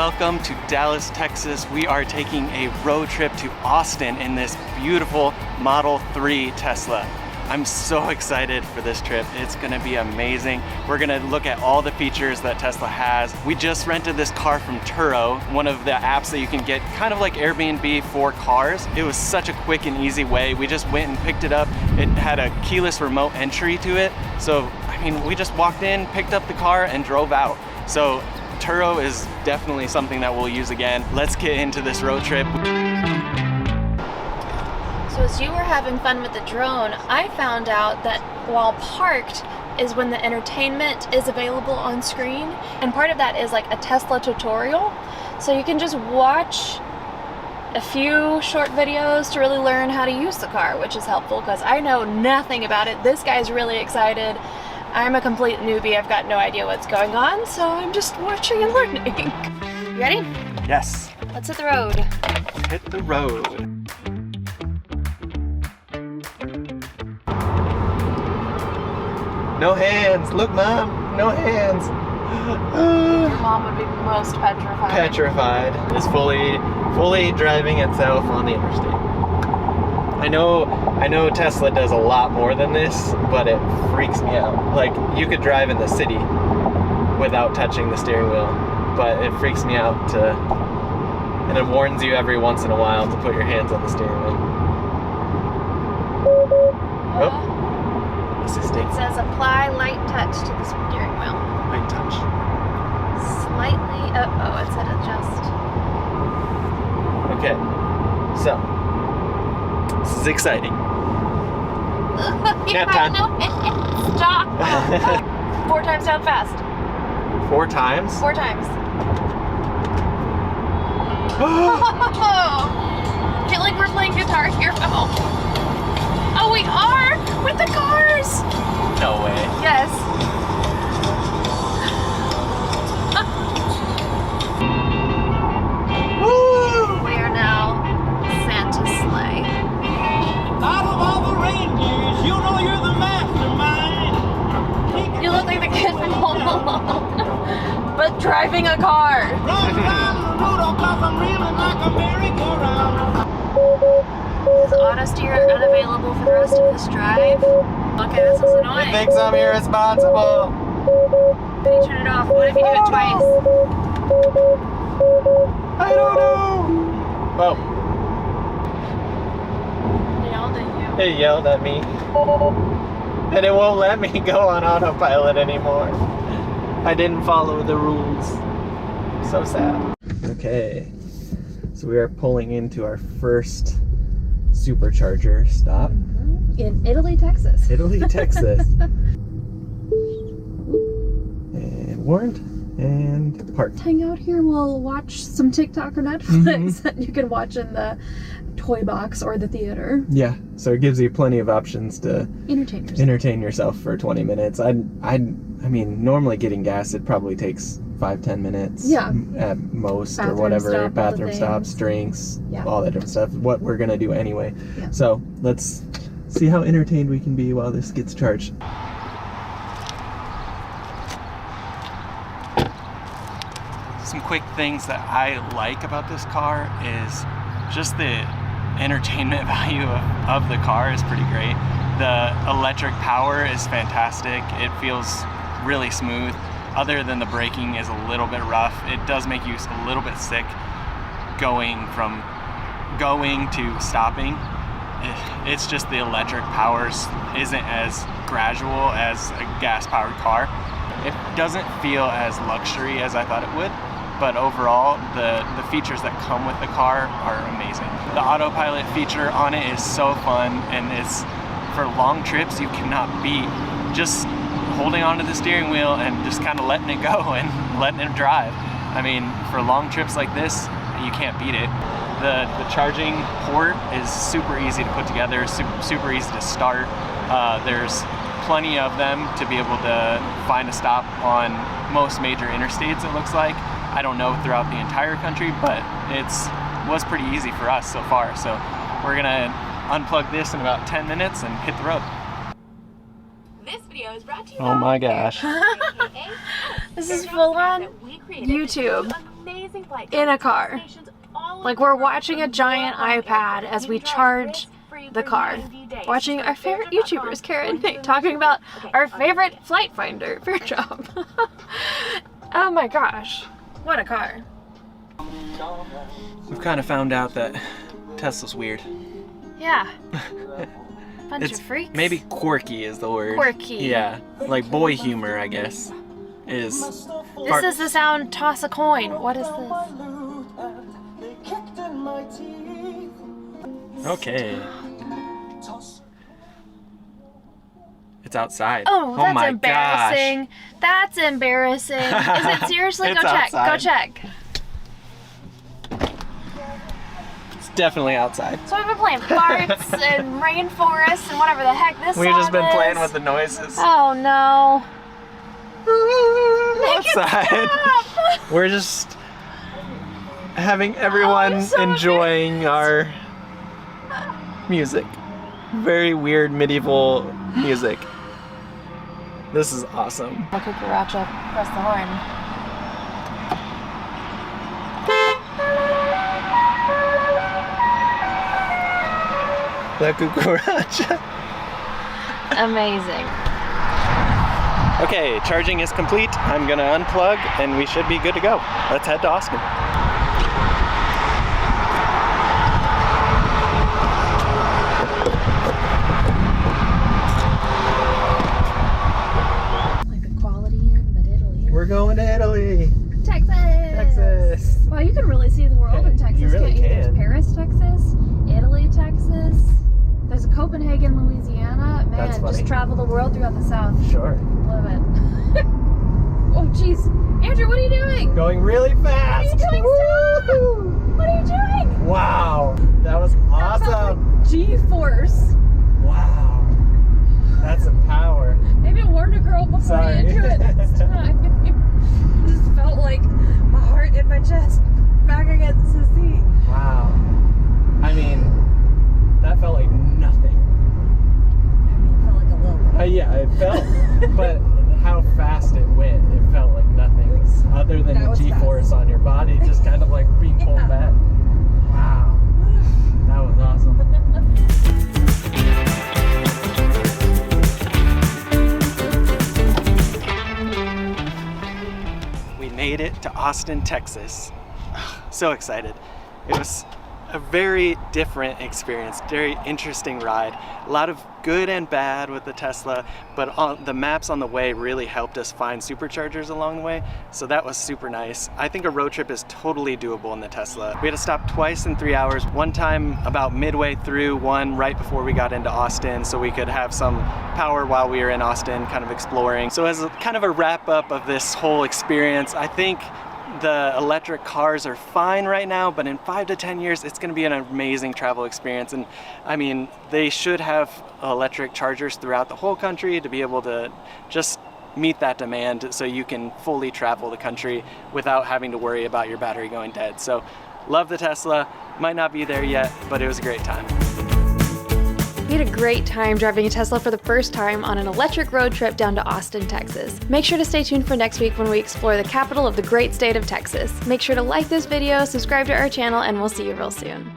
welcome to Dallas, Texas. We are taking a road trip to Austin in this beautiful Model 3 Tesla. I'm so excited for this trip. It's gonna be amazing. We're gonna look at all the features that Tesla has. We just rented this car from Turo, one of the apps that you can get kind of like Airbnb for cars. It was such a quick and easy way. We just went and picked it up. It had a keyless remote entry to it. So, I mean, we just walked in, picked up the car and drove out. So Turo is definitely something that we'll use again. Let's get into this road trip. So as you were having fun with the drone, I found out that while parked is when the entertainment is available on screen. And part of that is like a Tesla tutorial. So you can just watch a few short videos to really learn how to use the car, which is helpful because I know nothing about it. This guy's really excited. I'm a complete newbie. I've got no idea what's going on, so I'm just watching and learning. You ready? Yes. Let's hit the road. Hit the road. No hands. Look, Mom. No hands. Your mom would be most petrified. Petrified. It's fully driving itself on the interstate. I know Tesla does a lot more than this, but it freaks me out. Like, you could drive in the city without touching the steering wheel, but it freaks me out and it warns you every once in a while to put your hands on the steering wheel. Oh. Assisting. It says apply light touch to the steering wheel. Light touch. Slightly, oh, it said adjust. Okay, so, this is exciting. Nap time. Stop. 4 times down fast. 4 times? 4 times. Feel like we're playing Guitar Hero. Oh, we are with the cars. No way. Yes. Woo! We are now Santa's sleigh. Out of all the reindeers, you know you're the mastermind. You look like the kid from Home Alone, but driving a car. Run around the road, 'cause I'm reeling like a merry-go-round. Is auto steer unavailable for the rest of this drive? Okay, this is annoying. He thinks I'm irresponsible. How do you turn it off? What if you do it twice? I don't know. Well, They yelled at you. it yelled at me. And it won't let me go on autopilot anymore. I didn't follow the rules. So sad. Okay, so we are pulling into our first supercharger stop. In Italy, Texas. Italy, Texas. And warned and parked. Hang out here, we'll watch some TikTok or Netflix that you can watch in the toy box or the theater. Yeah, so it gives you plenty of options to Entertain yourself. yourself for 20 minutes. I mean, normally getting gas, it probably takes 5-10 minutes at most. Bathroom or whatever. stop, all the Bathroom stops, things. drinks, Yeah. all that different stuff. What we're gonna do anyway. Yeah. So let's see how entertained we can be while this gets charged. Some quick things that I like about this car is just the entertainment value of the car is pretty great. The electric power is fantastic. It feels really smooth. Other than the braking is a little bit rough. It does make you a little bit sick going to stopping. It's just the electric powers isn't as gradual as a gas-powered car. It doesn't feel as luxury as I thought it would, but overall, the features that come with the car are amazing. The autopilot feature on it is so fun, and it's for long trips you cannot beat. Just holding onto the steering wheel and just kind of letting it go and letting it drive. I mean, for long trips like this, you can't beat it. The charging port is super easy to put together, super easy to start. There's plenty of them to be able to find a stop on most major interstates, it looks like. I don't know throughout the entire country, but was pretty easy for us so far. So we're gonna unplug this in about 10 minutes and hit the road. This video is brought to you Oh my gosh. This is full on YouTube. amazing flights in a car. destinations all Like over we're the world watching a from giant your home iPad airport. as You we can try charge risk-free the for car. 90 days. Watching our favorite YouTubers, Kara and Nick, talking about our favorite flight finder for a job. Oh my gosh, what a car. We've kind of found out that Tesla's weird. Yeah. Bunch of freaks. Maybe quirky is the word. Quirky. Yeah, like boy humor, I guess, is. This is the sound toss a coin. What is this? Okay. It's outside. Oh, that's my embarrassing. gosh. That's embarrassing. Is it seriously? It's Go check. Go outside. check. It's definitely outside. So we've been playing farts and rainforests and whatever the heck this We've song just been is. playing with the noises. Oh no. Make it Outside. stop. We're just having everyone I'm so enjoying our music. Very weird medieval music. This is awesome. La cucaracha, press the horn. La cucaracha. Amazing. Okay, charging is complete. I'm gonna unplug and we should be good to go. Let's head to Austin. Like the Quality Inn, but Italy. We're going to Italy. Texas. Texas. Wow, you can really see the world in Texas, You really can't you? There's can. Paris, Texas, Italy, Texas. There's Copenhagen, Louisiana. Man, That's funny. just travel the world throughout the South. Sure. Love it. Oh, jeez. Andrew, what are you doing? Going really fast. What are you doing? Stop! Woo! What are you doing? Wow, that was awesome. G-force. Wow, that's some power. Maybe warn a girl before Sorry. you do it next time. It just felt like my heart in my chest back against the seat. Wow. I mean, that felt like nothing. It felt like a little. Yeah, it felt, but how fast it went, it felt like nothing. Other than That the was G-force on your body, just kind of like being pulled Yeah. back. Wow, that was awesome. We made it to Austin, Texas. So excited. It was a very different experience, very interesting ride. A lot of good and bad with the Tesla, but the maps on the way really helped us find superchargers along the way, so that was super nice. I think a road trip is totally doable in the Tesla. We had to stop twice in 3 hours, one time about midway through, one right before we got into Austin, so we could have some power while we were in Austin, kind of exploring. So as kind of a wrap up of this whole experience, I think the electric cars are fine right now, but in 5 to 10 years, it's going to be an amazing travel experience. And I mean, they should have electric chargers throughout the whole country to be able to just meet that demand so you can fully travel the country without having to worry about your battery going dead. So love the Tesla. Might not be there yet, but it was a great time. We had a great time driving a Tesla for the first time on an electric road trip down to Austin, Texas. Make sure to stay tuned for next week when we explore the capital of the great state of Texas. Make sure to like this video, subscribe to our channel, and we'll see you real soon.